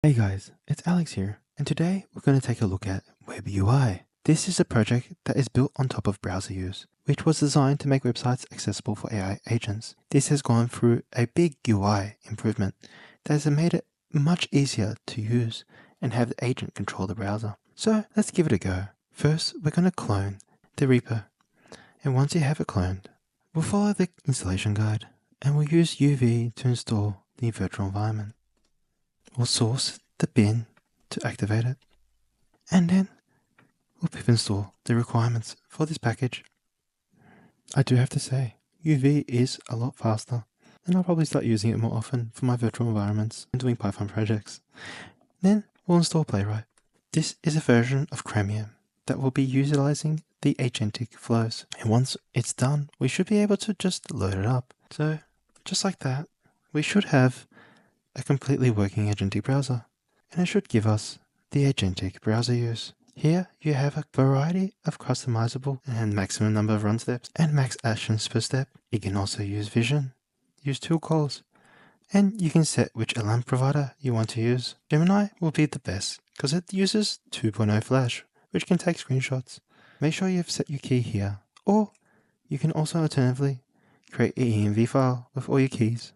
Hey guys, it's Alex here, and today we're going to take a look at Web UI. This is a project that is built on top of browser use, which was designed to make websites accessible for AI agents. This has gone through a big UI improvement that has made it much easier to use and have the agent control the browser. So let's give it a go. First, we're going to clone the repo, and once you have it cloned, we'll follow the installation guide, and we'll use UV to install the virtual environment. We'll source the bin to activate it, and then we'll pip install the requirements for this package. I do have to say, UV is a lot faster, and I'll probably start using it more often for my virtual environments and doing Python projects. Then we'll install Playwright. This is a version of Chromium that will be utilizing the agentic flows, and once it's done, we should be able to just load it up. So just like that, we should have a completely working agentic browser, and it should give us the agentic browser use. Here you have a variety of customizable and maximum number of run steps and max actions per step. You can also use vision, use tool calls, and you can set which LM provider you want to use. Gemini will be the best because it uses 2.0 Flash, which can take screenshots. Make sure you've set your key here, or you can also alternatively create an env file with all your keys.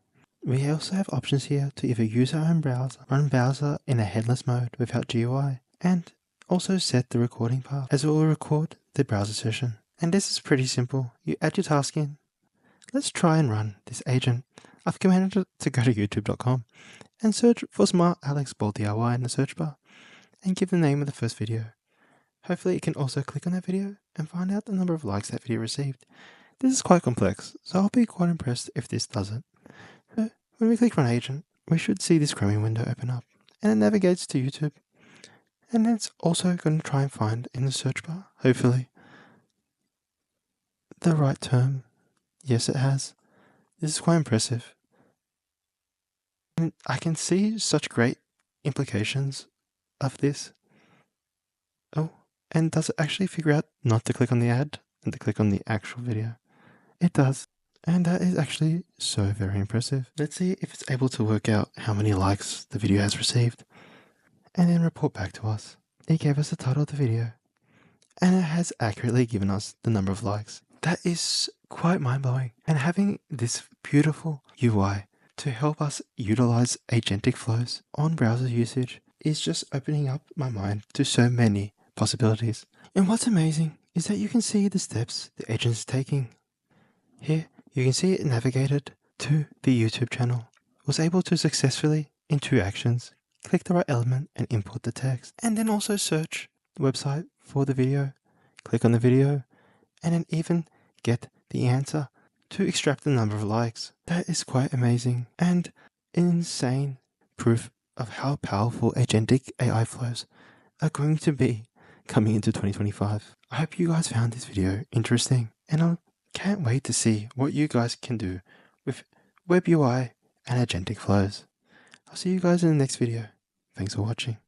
We also have options here to either use our own browser, run browser in a headless mode without GUI, and also set the recording path as it will record the browser session. And this is pretty simple. You add your task in. Let's try and run this agent. I've commanded it to go to youtube.com and search for Smart Alex Ball DIY in the search bar and give the name of the first video. Hopefully it can also click on that video and find out the number of likes that video received. This is quite complex, so I'll be quite impressed if this does it. When we click Run Agent, we should see this Chromium window open up, and it navigates to YouTube. And then it's also going to try and find in the search bar, hopefully, the right term. Yes, it has. This is quite impressive. And I can see such great implications of this. Oh, and does it actually figure out not to click on the ad and to click on the actual video? It does. And that is actually so very impressive. Let's see if it's able to work out how many likes the video has received, and then report back to us. It gave us the title of the video, and it has accurately given us the number of likes. That is quite mind-blowing. And having this beautiful UI to help us utilize agentic flows on browser usage is just opening up my mind to so many possibilities. And what's amazing is that you can see the steps the agent is taking. Here, you can see it navigated to the YouTube channel, was able to successfully, in 2 actions, click the right element and import the text, and then also search the website for the video, click on the video, and then even get the answer to extract the number of likes. That is quite amazing and insane proof of how powerful agentic AI flows are going to be coming into 2025. I hope you guys found this video interesting, and I can't wait to see what you guys can do with Web UI and agentic flows. I'll see you guys in the next video. Thanks for watching.